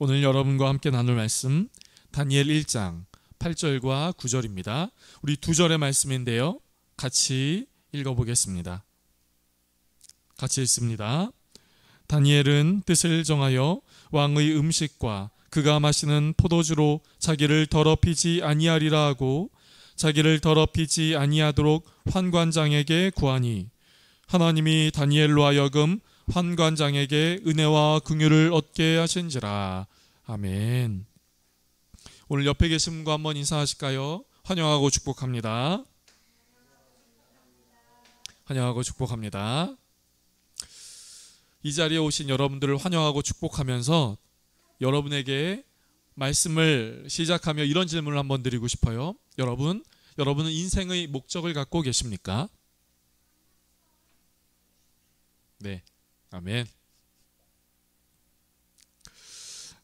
오늘 여러분과 함께 나눌 말씀 다니엘 1장 8절과 9절입니다. 우리 두 절의 말씀인데요. 같이 읽어보겠습니다. 같이 읽습니다. 다니엘은 뜻을 정하여 왕의 음식과 그가 마시는 포도주로 자기를 더럽히지 아니하리라 하고 자기를 더럽히지 아니하도록 환관장에게 구하니 하나님이 다니엘로 하여금 환관장에게 은혜와 긍휼을 얻게 하신지라. 아멘. 오늘 옆에 계신 분과 한번 인사하실까요? 환영하고 축복합니다. 환영하고 축복합니다. 이 자리에 오신 여러분들을 환영하고 축복하면서 여러분에게 말씀을 시작하며 이런 질문을 한번 드리고 싶어요. 여러분은 인생의 목적을 갖고 계십니까? 네, 아멘.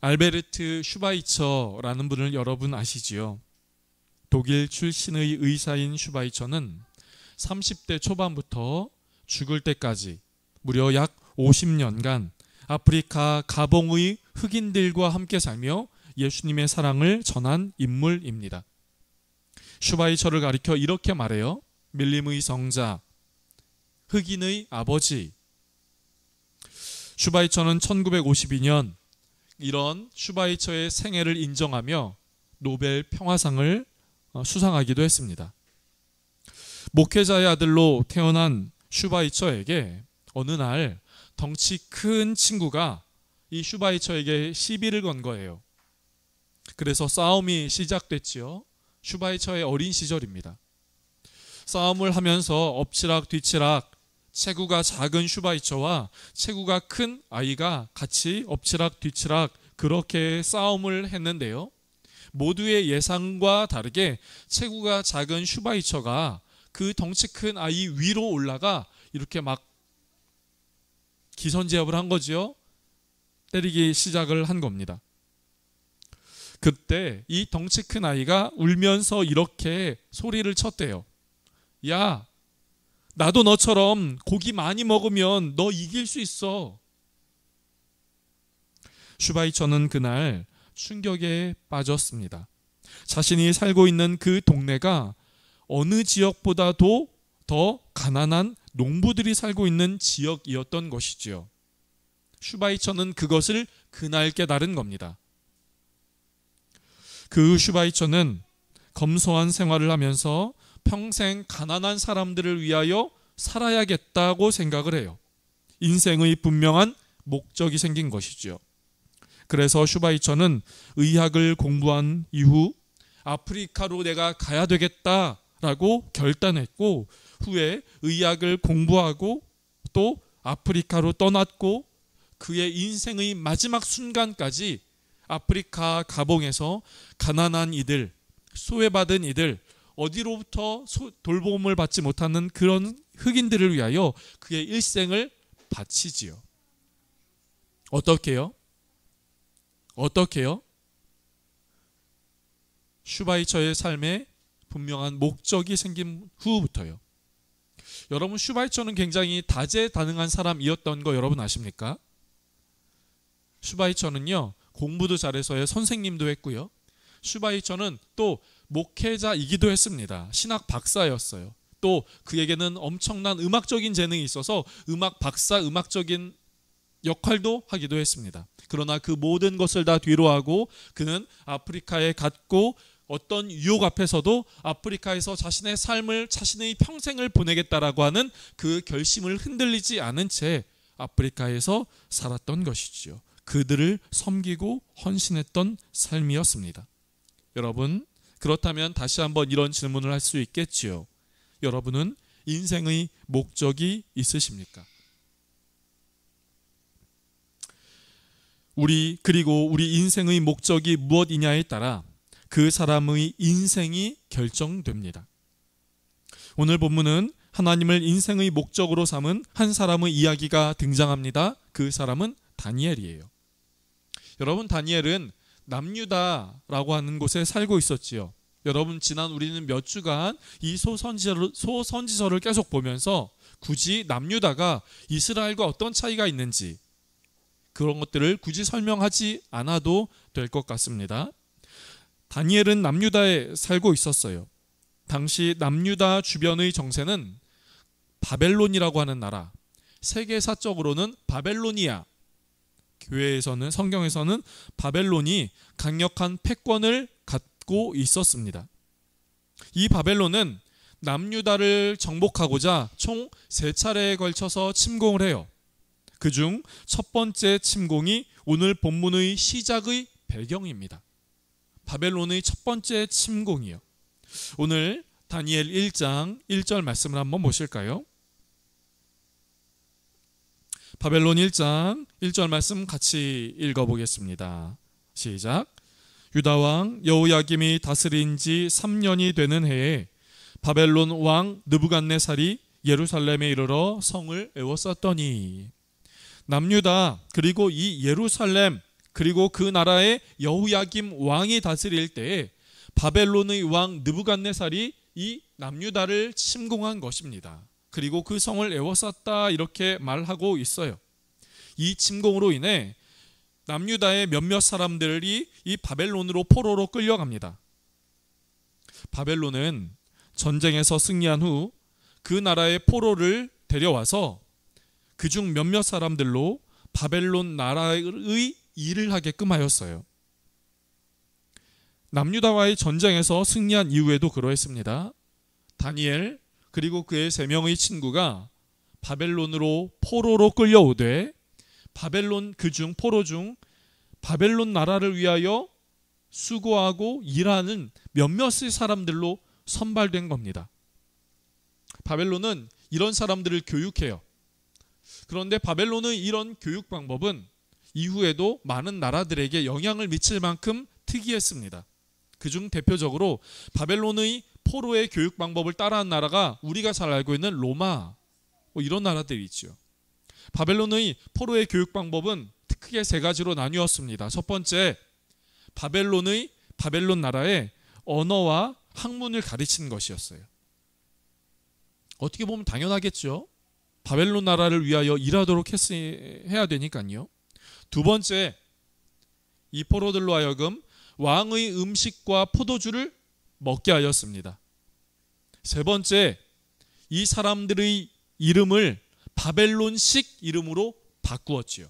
알베르트 슈바이처라는 분을 여러분 아시지요? 독일 출신의 의사인 슈바이처는 30대 초반부터 죽을 때까지 무려 약 50년간 아프리카 가봉의 흑인들과 함께 살며 예수님의 사랑을 전한 인물입니다. 슈바이처를 가리켜 이렇게 말해요. 밀림의 성자, 흑인의 아버지. 슈바이처는 1952년 이런 슈바이처의 생애를 인정하며 노벨 평화상을 수상하기도 했습니다. 목회자의 아들로 태어난 슈바이처에게 어느 날 덩치 큰 친구가 이 슈바이처에게 시비를 건 거예요. 그래서 싸움이 시작됐지요. 슈바이처의 어린 시절입니다. 싸움을 하면서 엎치락 뒤치락 체구가 작은 슈바이처와 체구가 큰 아이가 같이 엎치락 뒤치락 그렇게 싸움을 했는데요. 모두의 예상과 다르게 체구가 작은 슈바이처가 그 덩치 큰 아이 위로 올라가 이렇게 막 기선제압을 한 거죠. 때리기 시작을 한 겁니다. 그때 이 덩치 큰 아이가 울면서 이렇게 소리를 쳤대요. 야, 나도 너처럼 고기 많이 먹으면 너 이길 수 있어. 슈바이처는 그날 충격에 빠졌습니다. 자신이 살고 있는 그 동네가 어느 지역보다도 더 가난한 농부들이 살고 있는 지역이었던 것이지요. 슈바이처는 그것을 그날 깨달은 겁니다. 그 슈바이처는 검소한 생활을 하면서 평생 가난한 사람들을 위하여 살아야겠다고 생각을 해요. 인생의 분명한 목적이 생긴 것이죠. 그래서 슈바이처는 의학을 공부한 이후 아프리카로 내가 가야 되겠다라고 결단했고 후에 의학을 공부하고 또 아프리카로 떠났고 그의 인생의 마지막 순간까지 아프리카 가봉에서 가난한 이들, 소외받은 이들, 어디로부터 돌봄을 받지 못하는 그런 흑인들을 위하여 그의 일생을 바치지요. 어떻게요? 슈바이처의 삶에 분명한 목적이 생긴 후부터요. 여러분, 슈바이처는 굉장히 다재다능한 사람이었던 거 여러분 아십니까? 슈바이처는요, 공부도 잘해서요, 선생님도 했고요. 슈바이처는 또 목회자이기도 했습니다. 신학 박사였어요. 또 그에게는 엄청난 음악적인 재능이 있어서 음악 박사, 음악적인 역할도 하기도 했습니다. 그러나 그 모든 것을 다 뒤로하고 그는 아프리카에 갔고 어떤 유혹 앞에서도 아프리카에서 자신의 삶을, 자신의 평생을 보내겠다라고 하는 그 결심을 흔들리지 않은 채 아프리카에서 살았던 것이지요. 그들을 섬기고 헌신했던 삶이었습니다. 여러분, 그렇다면 다시 한번 이런 질문을 할 수 있겠지요. 여러분은 인생의 목적이 있으십니까? 그리고 우리 인생의 목적이 무엇이냐에 따라 그 사람의 인생이 결정됩니다. 오늘 본문은 하나님을 인생의 목적으로 삼은 한 사람의 이야기가 등장합니다. 그 사람은 다니엘이에요. 여러분, 다니엘은 남유다라고 하는 곳에 살고 있었지요. 여러분, 지난 우리는 몇 주간 이 소선지서를 계속 보면서 굳이 남유다가 이스라엘과 어떤 차이가 있는지, 그런 것들을 굳이 설명하지 않아도 될 것 같습니다. 다니엘은 남유다에 살고 있었어요. 당시 남유다 주변의 정세는 바벨론이라고 하는 나라, 세계사적으로는 바벨로니아, 교회에서는, 성경에서는 바벨론이 강력한 패권을 갖고 있었습니다. 이 바벨론은 남유다를 정복하고자 총 3차례에 걸쳐서 침공을 해요. 그중 첫 번째 침공이 오늘 본문의 시작의 배경입니다. 바벨론의 첫 번째 침공이요. 오늘 다니엘 1장 1절 말씀을 한번 보실까요? 바벨론 1장 1절 말씀 같이 읽어보겠습니다. 시작. 유다왕 여호야김이 다스린 지 3년이 되는 해에 바벨론 왕 느부갓네살이 예루살렘에 이르러 성을 에워쌌더니, 남유다 그리고 이 예루살렘 그리고 그 나라의 여호야김 왕이 다스릴 때에 바벨론의 왕 느부갓네살이 이 남유다를 침공한 것입니다. 그리고 그 성을 에워쌌다 이렇게 말하고 있어요. 이 침공으로 인해 남유다의 몇몇 사람들이 이 바벨론으로 포로로 끌려갑니다. 바벨론은 전쟁에서 승리한 후 그 나라의 포로를 데려와서 그중 몇몇 사람들로 바벨론 나라의 일을 하게끔 하였어요. 남유다와의 전쟁에서 승리한 이후에도 그러했습니다. 다니엘 그리고 그의 3명의 친구가 바벨론으로 포로로 끌려오되 바벨론 그중 포로 중 바벨론 나라를 위하여 수고하고 일하는 몇몇의 사람들로 선발된 겁니다. 바벨론은 이런 사람들을 교육해요. 그런데 바벨론의 이런 교육 방법은 이후에도 많은 나라들에게 영향을 미칠 만큼 특이했습니다. 그중 대표적으로 바벨론의 포로의 교육 방법을 따라한 나라가 우리가 잘 알고 있는 로마, 이런 나라들이 있죠. 바벨론의 포로의 교육 방법은 크게 3가지로 나뉘었습니다. 첫 번째, 바벨론 나라의 언어와 학문을 가르치는 것이었어요. 어떻게 보면 당연하겠죠. 바벨론 나라를 위하여 일하도록 해야 되니까요. 두 번째, 이 포로들로 하여금 왕의 음식과 포도주를 먹게 하였습니다. 세 번째, 이 사람들의 이름을 바벨론식 이름으로 바꾸었지요.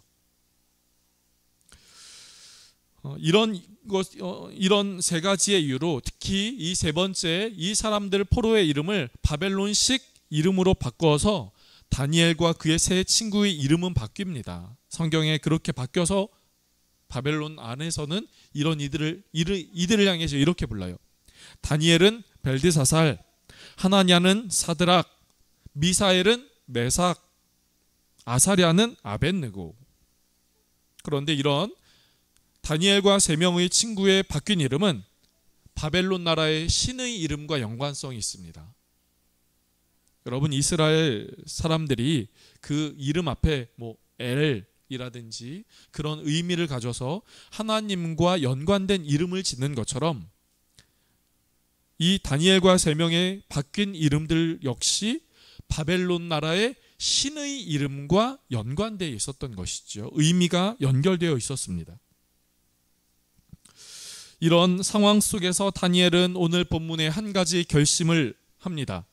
이런 3가지의 이유로 특히 이 3번째, 이 사람들 포로의 이름을 바벨론식 이름으로 바꿔서 다니엘과 그의 3 친구의 이름은 바뀝니다. 성경에 그렇게 바뀌어서 바벨론 안에서는 이런 이들을 향해서 이렇게 불러요. 다니엘은 벨드사살, 하나냐는 사드락, 미사엘은 메삭, 아사랴는 아벳느고. 그런데 이런 다니엘과 3명의 친구의 바뀐 이름은 바벨론 나라의 신의 이름과 연관성이 있습니다. 여러분, 이스라엘 사람들이 그 이름 앞에 엘이라든지 그런 의미를 가져서 하나님과 연관된 이름을 짓는 것처럼 이 다니엘과 3명의 바뀐 이름들 역시 바벨론 나라의 신의 이름과 연관되어 있었던 것이죠. 의미가 연결되어 있었습니다. 이런 상황 속에서 다니엘은 오늘 본문에 한 가지 결심을 합니다.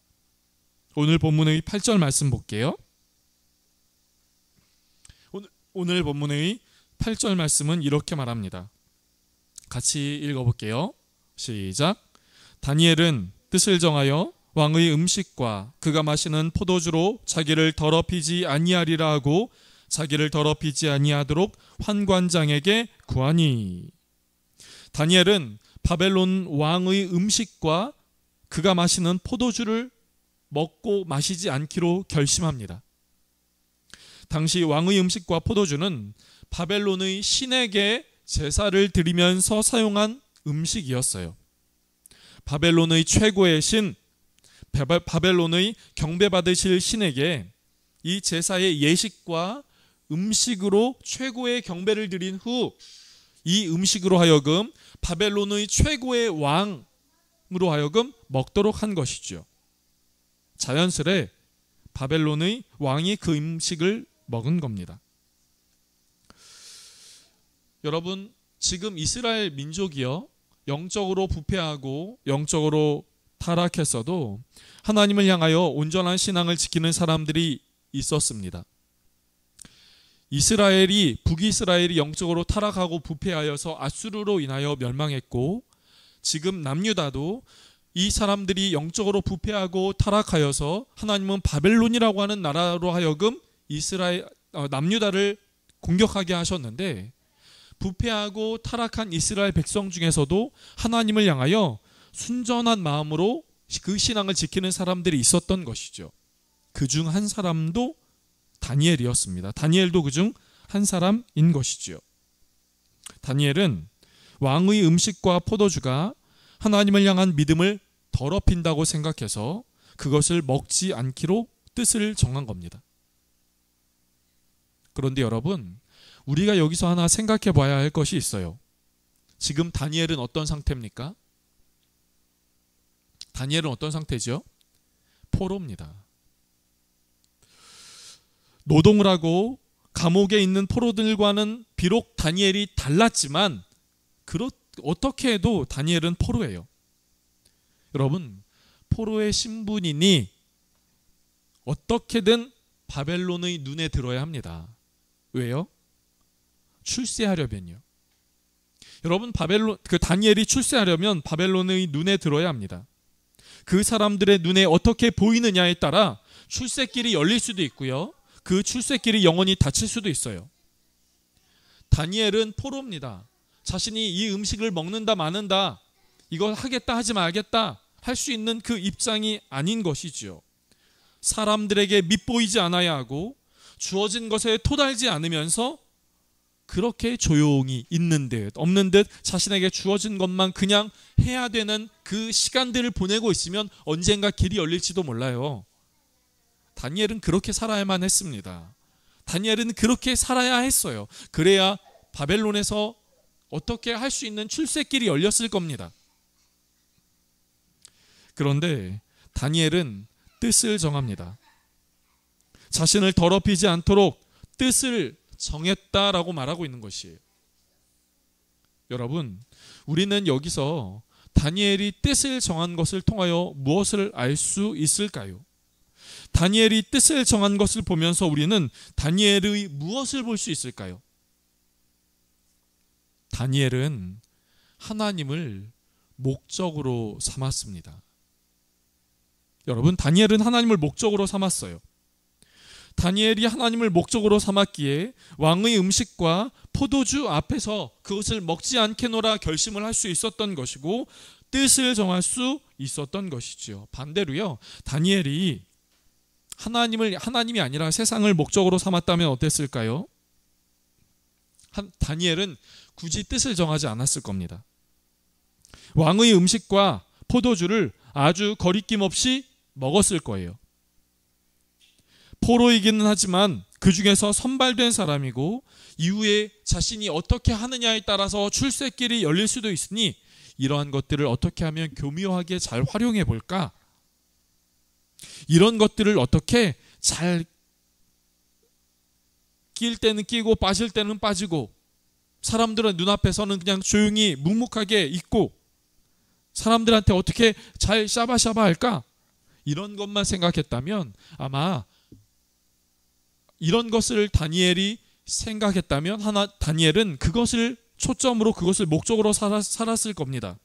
오늘 본문의 8절 말씀 볼게요. 오늘 본문의 8절 말씀은 이렇게 말합니다. 같이 읽어볼게요. 시작. 다니엘은 뜻을 정하여 왕의 음식과 그가 마시는 포도주로 자기를 더럽히지 아니하리라 하고 자기를 더럽히지 아니하도록 환관장에게 구하니. 다니엘은 바벨론 왕의 음식과 그가 마시는 포도주를 먹고 마시지 않기로 결심합니다. 당시 왕의 음식과 포도주는 바벨론의 신에게 제사를 드리면서 사용한 음식이었어요. 바벨론의 최고의 신, 바벨론의 경배받으실 신에게 이 제사의 예식과 음식으로 최고의 경배를 드린 후 이 음식으로 하여금 바벨론의 최고의 왕으로 하여금 먹도록 한 것이죠. 자연스레 바벨론의 왕이 그 음식을 먹은 겁니다. 여러분, 지금 이스라엘 민족이요, 영적으로 부패하고 영적으로 타락했어도 하나님을 향하여 온전한 신앙을 지키는 사람들이 있었습니다. 북이스라엘이 영적으로 타락하고 부패하여서 아수르로 인하여 멸망했고, 지금 남유다도 이 사람들이 영적으로 부패하고 타락하여서 하나님은 바벨론이라고 하는 나라로 하여금 남유다를 공격하게 하셨는데, 부패하고 타락한 이스라엘 백성 중에서도 하나님을 향하여 순전한 마음으로 그 신앙을 지키는 사람들이 있었던 것이죠. 그중 한 사람도 다니엘이었습니다. 다니엘도 그중 한 사람인 것이죠. 다니엘은 왕의 음식과 포도주가 하나님을 향한 믿음을 더럽힌다고 생각해서 그것을 먹지 않기로 뜻을 정한 겁니다. 그런데 여러분, 우리가 여기서 하나 생각해 봐야 할 것이 있어요. 지금 다니엘은 어떤 상태입니까? 다니엘은 어떤 상태죠? 포로입니다. 노동을 하고 감옥에 있는 포로들과는 비록 다니엘이 달랐지만 어떻게 해도 다니엘은 포로예요. 여러분, 포로의 신분이니 어떻게든 바벨론의 눈에 들어야 합니다. 왜요? 출세하려면요. 여러분, 다니엘이 출세하려면 바벨론의 눈에 들어야 합니다. 그 사람들의 눈에 어떻게 보이느냐에 따라 출세길이 열릴 수도 있고요, 그 출세길이 영원히 닫힐 수도 있어요. 다니엘은 포로입니다. 자신이 이 음식을 먹는다 마는다, 이걸 하겠다 하지 말겠다 할 수 있는 그 입장이 아닌 것이지요. 사람들에게 밉보이지 않아야 하고 주어진 것에 토달지 않으면서 그렇게 조용히 있는 듯 없는 듯 자신에게 주어진 것만 그냥 해야 되는 그 시간들을 보내고 있으면 언젠가 길이 열릴지도 몰라요. 다니엘은 그렇게 살아야만 했습니다. 다니엘은 그렇게 살아야 했어요. 그래야 바벨론에서 어떻게 할 수 있는 출세길이 열렸을 겁니다. 그런데 다니엘은 뜻을 정합니다. 자신을 더럽히지 않도록 뜻을 정했다라고 말하고 있는 것이에요. 여러분, 우리는 여기서 다니엘이 뜻을 정한 것을 통하여 무엇을 알 수 있을까요? 다니엘이 뜻을 정한 것을 보면서 우리는 다니엘의 무엇을 볼 수 있을까요? 다니엘은 하나님을 목적으로 삼았습니다. 여러분, 다니엘은 하나님을 목적으로 삼았어요. 다니엘이 하나님을 목적으로 삼았기에 왕의 음식과 포도주 앞에서 그것을 먹지 않게노라 결심을 할 수 있었던 것이고, 뜻을 정할 수 있었던 것이지요. 반대로요, 다니엘이 하나님이 아니라 세상을 목적으로 삼았다면 어땠을까요? 다니엘은 굳이 뜻을 정하지 않았을 겁니다. 왕의 음식과 포도주를 아주 거리낌 없이 먹었을 거예요. 포로이기는 하지만 그 중에서 선발된 사람이고, 이후에 자신이 어떻게 하느냐에 따라서 출세길이 열릴 수도 있으니 이러한 것들을 어떻게 하면 교묘하게 잘 활용해 볼까? 이런 것들을 어떻게 잘 낄 때는 끼고 빠질 때는 빠지고, 사람들의 눈앞에서는 그냥 조용히 묵묵하게 있고, 사람들한테 어떻게 잘 샤바샤바 할까? 이런 것만 생각했다면, 아마 이런 것을 다니엘이 생각했다면 다니엘은 그것을 초점으로, 그것을 목적으로 살았을 겁니다.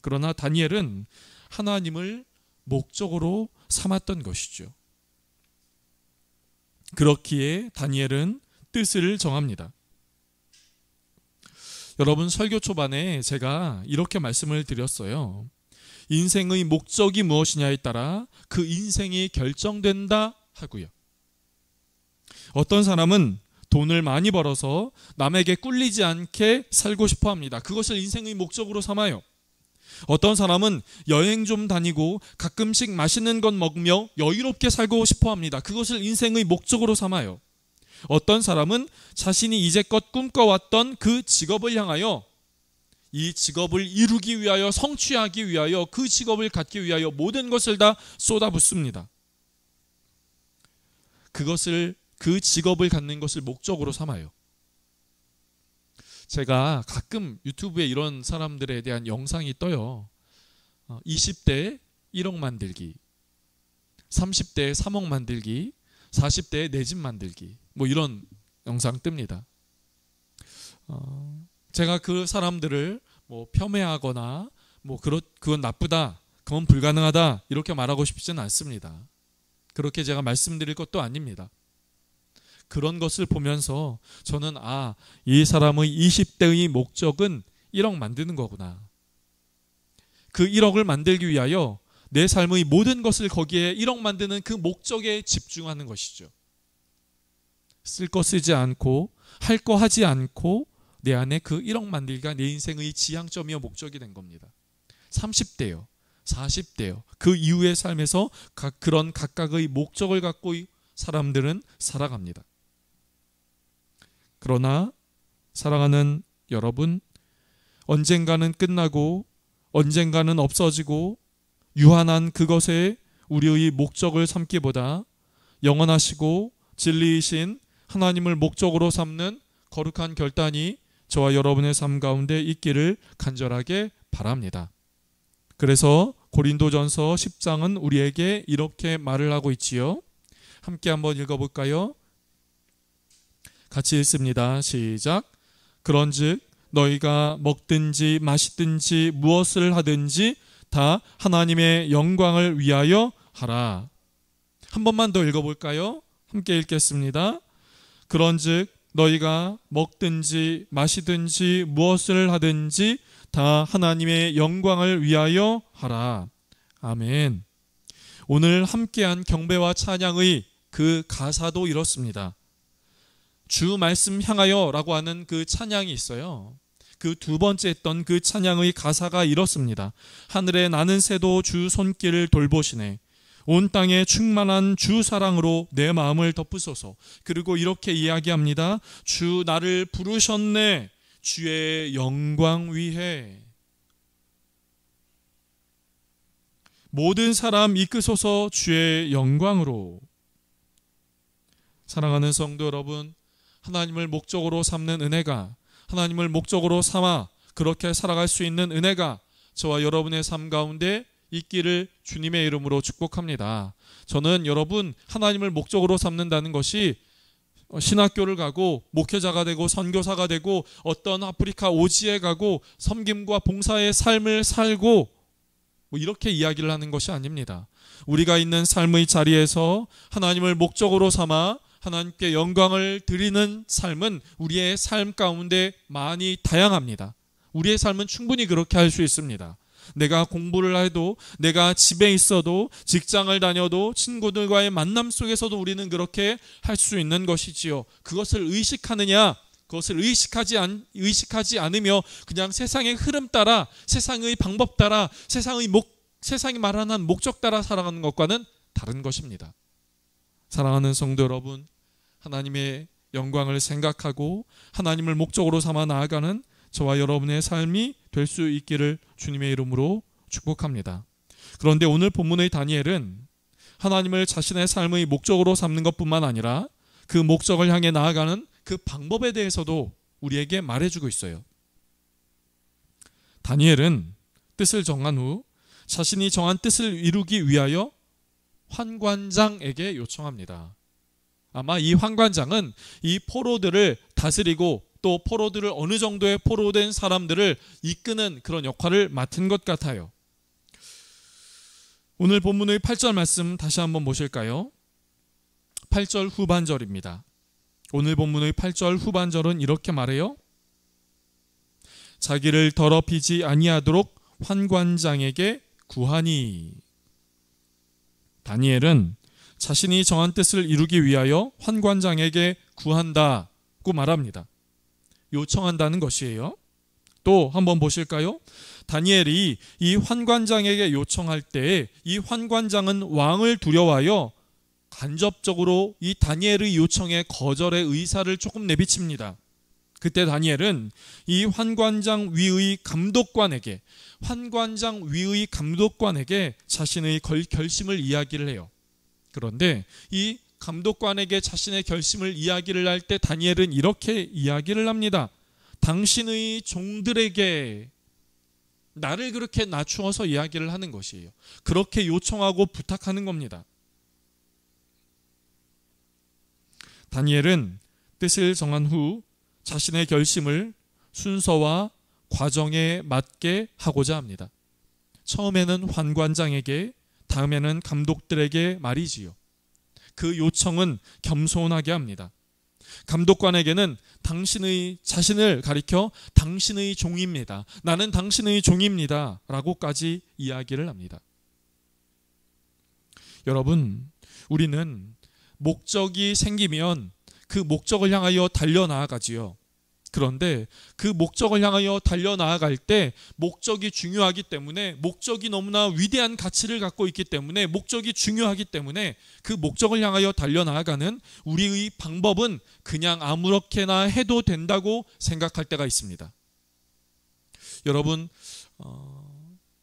그러나 다니엘은 하나님을 목적으로 삼았던 것이죠. 그렇기에 다니엘은 뜻을 정합니다. 여러분, 설교 초반에 제가 이렇게 말씀을 드렸어요. 인생의 목적이 무엇이냐에 따라 그 인생이 결정된다 하고요. 어떤 사람은 돈을 많이 벌어서 남에게 꿀리지 않게 살고 싶어 합니다. 그것을 인생의 목적으로 삼아요. 어떤 사람은 여행 좀 다니고 가끔씩 맛있는 것 먹으며 여유롭게 살고 싶어 합니다. 그것을 인생의 목적으로 삼아요. 어떤 사람은 자신이 이제껏 꿈꿔왔던 그 직업을 향하여, 이 직업을 이루기 위하여, 성취하기 위하여, 그 직업을 갖기 위하여 모든 것을 다 쏟아붓습니다. 그 직업을 갖는 것을 목적으로 삼아요. 제가 가끔 유튜브에 이런 사람들에 대한 영상이 떠요. 20대에 1억 만들기, 30대에 3억 만들기, 40대에 내 집 만들기, 뭐 이런 영상 뜹니다. 제가 그 사람들을 뭐 폄훼하거나 뭐 그건 나쁘다, 그건 불가능하다 이렇게 말하고 싶지는 않습니다. 그렇게 제가 말씀드릴 것도 아닙니다. 그런 것을 보면서 저는 이 사람의 20대의 목적은 1억 만드는 거구나. 그 1억을 만들기 위하여 내 삶의 모든 것을 거기에 1억 만드는 그 목적에 집중하는 것이죠. 쓸 거 쓰지 않고 할 거 하지 않고 내 안에 그 1억 만들기가 내 인생의 지향점이요 목적이 된 겁니다. 30대요, 40대요, 그 이후의 삶에서 그런 각각의 목적을 갖고 사람들은 살아갑니다. 그러나 사랑하는 여러분, 언젠가는 끝나고 언젠가는 없어지고 유한한 그것에 우리의 목적을 삼기보다 영원하시고 진리이신 하나님을 목적으로 삼는 거룩한 결단이 저와 여러분의 삶 가운데 있기를 간절하게 바랍니다. 그래서 고린도전서 10장은 우리에게 이렇게 말을 하고 있지요. 함께 한번 읽어볼까요? 같이 읽습니다. 시작. 그런즉 너희가 먹든지 마시든지 무엇을 하든지 다 하나님의 영광을 위하여 하라. 한 번만 더 읽어볼까요? 함께 읽겠습니다. 그런즉 너희가 먹든지 마시든지 무엇을 하든지 다 하나님의 영광을 위하여 하라. 아멘. 오늘 함께한 경배와 찬양의 그 가사도 이렇습니다. 주 말씀 향하여 라고 하는 그 찬양이 있어요. 그 두 번째 했던 그 찬양의 가사가 이렇습니다. 하늘에 나는 새도 주 손길을 돌보시네. 온 땅에 충만한 주 사랑으로 내 마음을 덮으소서. 그리고 이렇게 이야기합니다. 주 나를 부르셨네. 주의 영광 위해. 모든 사람 이끄소서 주의 영광으로. 사랑하는 성도 여러분, 하나님을 목적으로 삼는 은혜가, 하나님을 목적으로 삼아 그렇게 살아갈 수 있는 은혜가 저와 여러분의 삶 가운데 있기를 주님의 이름으로 축복합니다. 저는 여러분 하나님을 목적으로 삼는다는 것이 신학교를 가고 목회자가 되고 선교사가 되고 어떤 아프리카 오지에 가고 섬김과 봉사의 삶을 살고 뭐 이렇게 이야기를 하는 것이 아닙니다. 우리가 있는 삶의 자리에서 하나님을 목적으로 삼아 하나님께 영광을 드리는 삶은 우리의 삶 가운데 많이 다양합니다. 우리의 삶은 충분히 그렇게 할 수 있습니다. 내가 공부를 해도, 내가 집에 있어도, 직장을 다녀도, 친구들과의 만남 속에서도 우리는 그렇게 할 수 있는 것이지요. 그것을 의식하느냐, 그것을 의식하지 않으며 그냥 세상의 흐름 따라, 세상의 방법 따라, 세상이 말하는 목적 따라 살아가는 것과는 다른 것입니다. 사랑하는 성도 여러분, 하나님의 영광을 생각하고 하나님을 목적으로 삼아 나아가는 저와 여러분의 삶이 될 수 있기를 주님의 이름으로 축복합니다. 그런데 오늘 본문의 다니엘은 하나님을 자신의 삶의 목적으로 삼는 것뿐만 아니라 그 목적을 향해 나아가는 그 방법에 대해서도 우리에게 말해주고 있어요. 다니엘은 뜻을 정한 후 자신이 정한 뜻을 이루기 위하여 환관장에게 요청합니다. 아마 이 환관장은 이 포로들을 다스리고 또 포로들을 어느 정도의 포로된 사람들을 이끄는 그런 역할을 맡은 것 같아요. 오늘 본문의 8절 말씀 다시 한번 보실까요? 8절 후반절입니다. 오늘 본문의 8절 후반절은 이렇게 말해요. 자기를 더럽히지 아니하도록 환관장에게 구하니. 다니엘은 자신이 정한 뜻을 이루기 위하여 환관장에게 구한다고 말합니다. 요청한다는 것이에요. 또 한번 보실까요? 다니엘이 이 환관장에게 요청할 때 이 환관장은 왕을 두려워하여 간접적으로 이 다니엘의 요청에 거절의 의사를 조금 내비칩니다. 그때 다니엘은 이 환관장 위의 감독관에게 자신의 결심을 이야기를 해요. 그런데 이 감독관에게 자신의 결심을 이야기를 할 때 다니엘은 이렇게 이야기를 합니다. 당신의 종들에게 나를 그렇게 낮추어서 이야기를 하는 것이에요. 그렇게 요청하고 부탁하는 겁니다. 다니엘은 뜻을 정한 후 자신의 결심을 순서와 과정에 맞게 하고자 합니다. 처음에는 환관장에게, 다음에는 감독들에게 말이지요. 그 요청은 겸손하게 합니다. 감독관에게는 자신을 가리켜 당신의 종입니다. 나는 당신의 종입니다. 라고까지 이야기를 합니다. 여러분, 우리는 목적이 생기면 그 목적을 향하여 달려나아가지요. 그런데 그 목적을 향하여 달려나아갈 때 목적이 중요하기 때문에, 목적이 너무나 위대한 가치를 갖고 있기 때문에, 목적이 중요하기 때문에 그 목적을 향하여 달려나아가는 우리의 방법은 그냥 아무렇게나 해도 된다고 생각할 때가 있습니다. 여러분,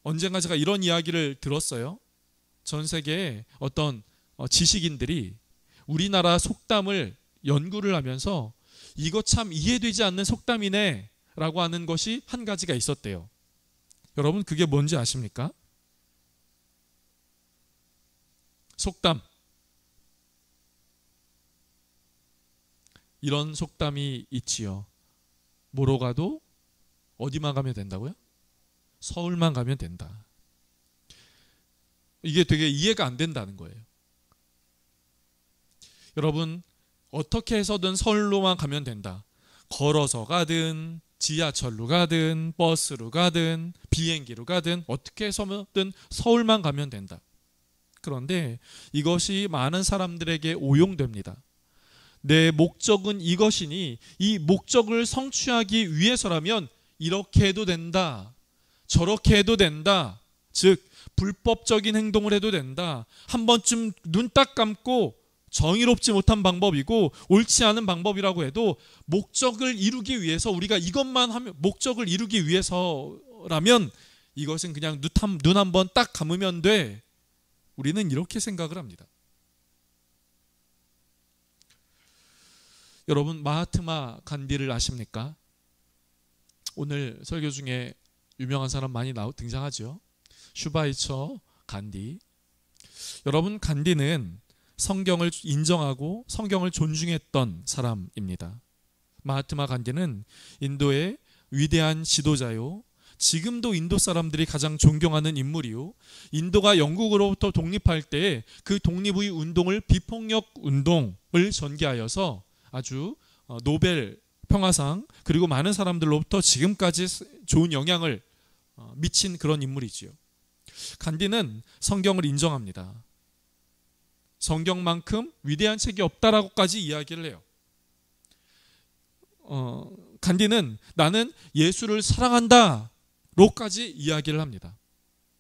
언젠가 제가 이런 이야기를 들었어요. 전 세계의 어떤 지식인들이 우리나라 속담을 연구를 하면서 이거 참 이해되지 않는 속담이네 라고 하는 것이 한 가지가 있었대요. 여러분, 그게 뭔지 아십니까? 속담. 이런 속담이 있지요. 뭐로 가도 어디만 가면 된다고요? 서울만 가면 된다. 이게 되게 이해가 안 된다는 거예요. 여러분, 어떻게 해서든 서울로만 가면 된다. 걸어서 가든 지하철로 가든 버스로 가든 비행기로 가든 어떻게 해서든 서울만 가면 된다. 그런데 이것이 많은 사람들에게 오용됩니다. 내 목적은 이것이니 이 목적을 성취하기 위해서라면 이렇게 해도 된다. 저렇게 해도 된다. 즉 불법적인 행동을 해도 된다. 한 번쯤 눈 딱 감고 정의롭지 못한 방법이고 옳지 않은 방법이라고 해도 목적을 이루기 위해서, 우리가 이것만 하면, 목적을 이루기 위해서라면 이것은 그냥 눈 한 번 딱 감으면 돼. 우리는 이렇게 생각을 합니다. 여러분, 마하트마 간디를 아십니까? 오늘 설교 중에 유명한 사람 많이 등장하죠. 슈바이처 간디. 여러분, 간디는 성경을 인정하고 성경을 존중했던 사람입니다. 마하트마 간디는 인도의 위대한 지도자요, 지금도 인도 사람들이 가장 존경하는 인물이요, 인도가 영국으로부터 독립할 때 그 독립의 운동을 비폭력 운동을 전개하여서 아주 노벨 평화상 그리고 많은 사람들로부터 지금까지 좋은 영향을 미친 그런 인물이지요. 간디는 성경을 인정합니다. 성경만큼 위대한 책이 없다라고까지 이야기를 해요. 간디는 나는 예수를 사랑한다 로까지 이야기를 합니다.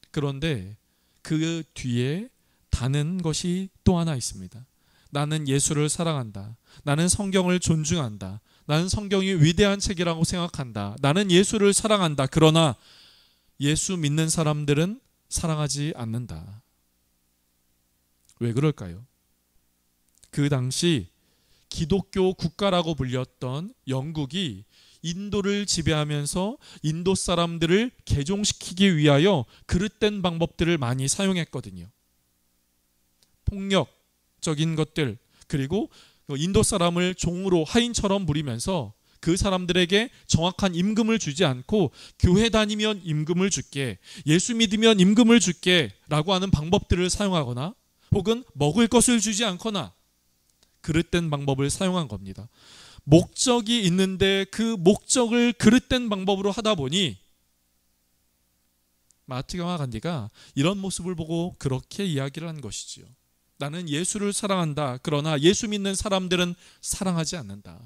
그런데 그 뒤에 다른 것이 또 하나 있습니다. 나는 예수를 사랑한다. 나는 성경을 존중한다. 나는 성경이 위대한 책이라고 생각한다. 나는 예수를 사랑한다. 그러나 예수 믿는 사람들은 사랑하지 않는다. 왜 그럴까요? 그 당시 기독교 국가라고 불렸던 영국이 인도를 지배하면서 인도 사람들을 개종시키기 위하여 그릇된 방법들을 많이 사용했거든요. 폭력적인 것들, 그리고 인도 사람을 종으로 하인처럼 부리면서 그 사람들에게 정확한 임금을 주지 않고 교회 다니면 임금을 줄게, 예수 믿으면 임금을 줄게 라고 하는 방법들을 사용하거나 혹은 먹을 것을 주지 않거나 그릇된 방법을 사용한 겁니다. 목적이 있는데 그 목적을 그릇된 방법으로 하다 보니 마하트마 간디가 이런 모습을 보고 그렇게 이야기를 한 것이지요. 나는 예수를 사랑한다. 그러나 예수 믿는 사람들은 사랑하지 않는다.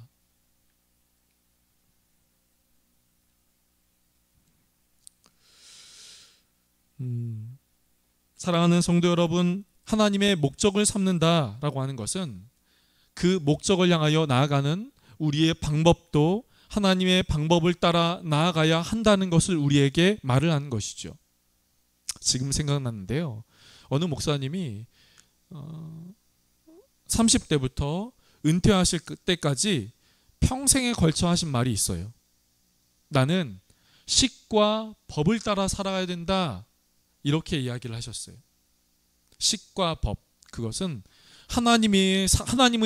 사랑하는 성도 여러분, 하나님의 목적을 삼는다라고 하는 것은 그 목적을 향하여 나아가는 우리의 방법도 하나님의 방법을 따라 나아가야 한다는 것을 우리에게 말을 하는 것이죠. 지금 생각났는데요. 어느 목사님이 30대부터 은퇴하실 때까지 평생에 걸쳐 하신 말이 있어요. 나는 식과 법을 따라 살아가야 된다. 이렇게 이야기를 하셨어요. 식과 법, 그것은 하나님의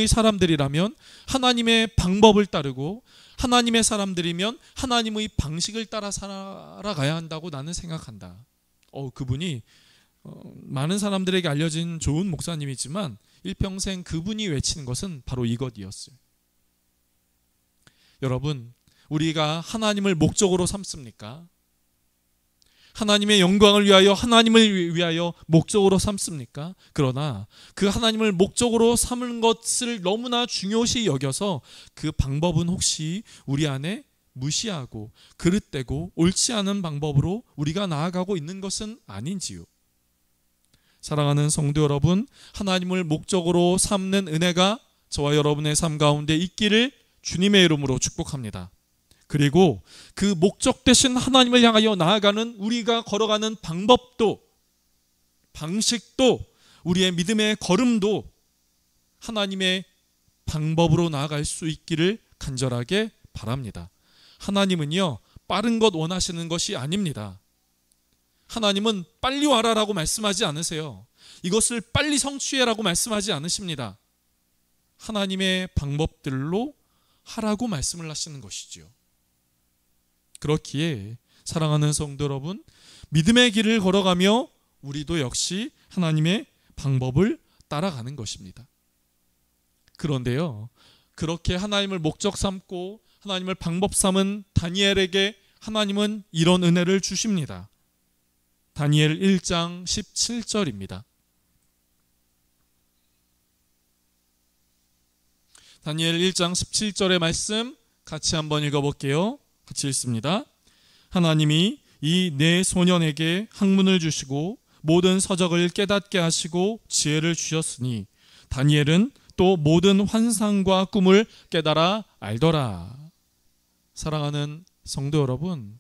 사람들이라면 하나님의 방법을 따르고 하나님의 사람들이면 하나님의 방식을 따라 살아가야 한다고 나는 생각한다. 그분이 많은 사람들에게 알려진 좋은 목사님이지만 일평생 그분이 외치는 것은 바로 이것이었어요. 여러분, 우리가 하나님을 목적으로 삼습니까? 하나님의 영광을 위하여, 하나님을 위하여 목적으로 삼습니까? 그러나 그 하나님을 목적으로 삼는 것을 너무나 중요시 여겨서 그 방법은 혹시 우리 안에 무시하고 그릇되고 옳지 않은 방법으로 우리가 나아가고 있는 것은 아닌지요? 사랑하는 성도 여러분, 하나님을 목적으로 삼는 은혜가 저와 여러분의 삶 가운데 있기를 주님의 이름으로 축복합니다. 그리고 그 목적 되신 하나님을 향하여 나아가는 우리가 걸어가는 방법도, 방식도, 우리의 믿음의 걸음도 하나님의 방법으로 나아갈 수 있기를 간절하게 바랍니다. 하나님은요, 빠른 것 원하시는 것이 아닙니다. 하나님은 빨리 와라라고 말씀하지 않으세요. 이것을 빨리 성취해라고 말씀하지 않으십니다. 하나님의 방법들로 하라고 말씀을 하시는 것이지요. 그렇기에 사랑하는 성도 여러분, 믿음의 길을 걸어가며 우리도 역시 하나님의 방법을 따라가는 것입니다. 그런데요, 그렇게 하나님을 목적 삼고 하나님을 방법 삼은 다니엘에게 하나님은 이런 은혜를 주십니다. 다니엘 1장 17절입니다. 다니엘 1장 17절의 말씀 같이 한번 읽어볼게요. 같이 읽습니다. 하나님이 이 네 소년에게 학문을 주시고 모든 서적을 깨닫게 하시고 지혜를 주셨으니 다니엘은 또 모든 환상과 꿈을 깨달아 알더라. 사랑하는 성도 여러분,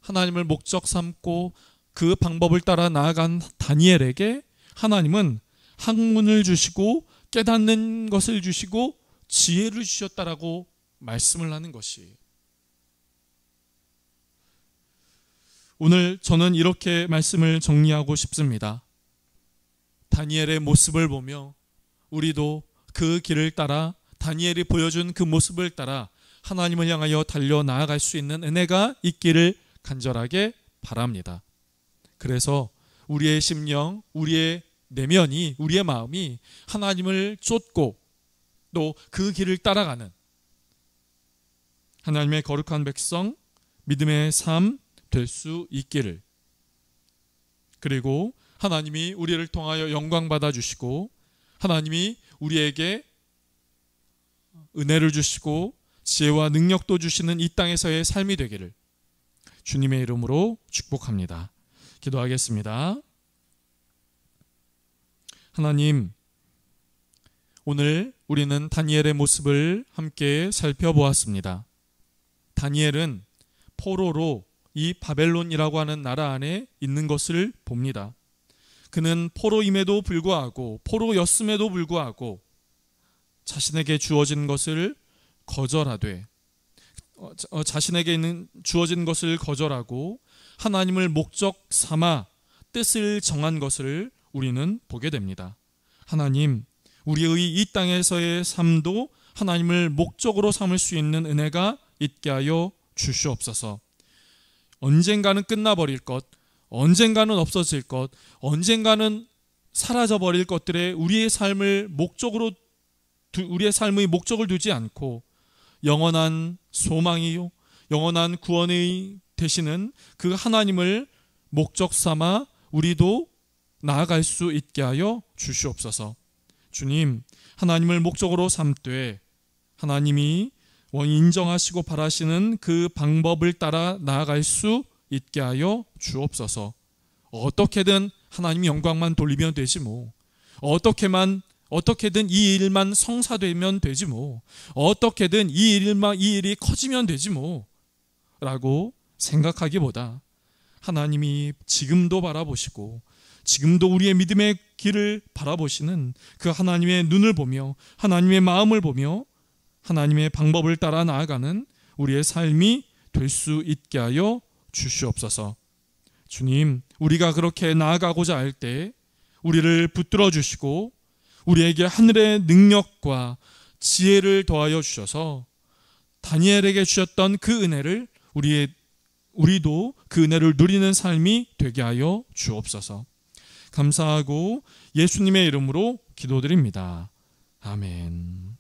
하나님을 목적 삼고 그 방법을 따라 나아간 다니엘에게 하나님은 학문을 주시고 깨닫는 것을 주시고 지혜를 주셨다라고 말씀을 하는 것이에요. 오늘 저는 이렇게 말씀을 정리하고 싶습니다. 다니엘의 모습을 보며 우리도 그 길을 따라, 다니엘이 보여준 그 모습을 따라 하나님을 향하여 달려 나아갈 수 있는 은혜가 있기를 간절하게 바랍니다. 그래서 우리의 심령, 우리의 내면이, 우리의 마음이 하나님을 쫓고 또 그 길을 따라가는 하나님의 거룩한 백성, 믿음의 삶 될 수 있기를, 그리고 하나님이 우리를 통하여 영광 받아주시고 하나님이 우리에게 은혜를 주시고 지혜와 능력도 주시는 이 땅에서의 삶이 되기를 주님의 이름으로 축복합니다. 기도하겠습니다. 하나님, 오늘 우리는 다니엘의 모습을 함께 살펴보았습니다. 다니엘은 포로로 이 바벨론이라고 하는 나라 안에 있는 것을 봅니다. 그는 포로임에도 불구하고, 포로였음에도 불구하고 자신에게 주어진 것을 거절하되, 자신에게 있는 주어진 것을 거절하고 하나님을 목적 삼아 뜻을 정한 것을 우리는 보게 됩니다. 하나님, 우리의 이 땅에서의 삶도 하나님을 목적으로 삼을 수 있는 은혜가 있게 하여 주시옵소서. 언젠가는 끝나버릴 것, 언젠가는 없어질 것, 언젠가는 사라져버릴 것들에 우리의 삶의 목적을 두지 않고 영원한 소망이요, 영원한 구원이 되시는 그 하나님을 목적 삼아 우리도 나아갈 수 있게 하여 주시옵소서. 주님, 하나님을 목적으로 삼되 하나님이 인정하시고 바라시는 그 방법을 따라 나아갈 수 있게 하여 주옵소서. 어떻게든 하나님 영광만 돌리면 되지 뭐. 어떻게든 이 일만 성사되면 되지 뭐. 어떻게든 이 일이 커지면 되지 뭐. 라고 생각하기보다 하나님이 지금도 바라보시고 지금도 우리의 믿음의 길을 바라보시는 그 하나님의 눈을 보며 하나님의 마음을 보며 하나님의 방법을 따라 나아가는 우리의 삶이 될 수 있게 하여 주시옵소서. 주님, 우리가 그렇게 나아가고자 할 때 우리를 붙들어 주시고 우리에게 하늘의 능력과 지혜를 더하여 주셔서 다니엘에게 주셨던 그 은혜를 우리도 그 은혜를 누리는 삶이 되게 하여 주옵소서. 감사하고 예수님의 이름으로 기도드립니다. 아멘.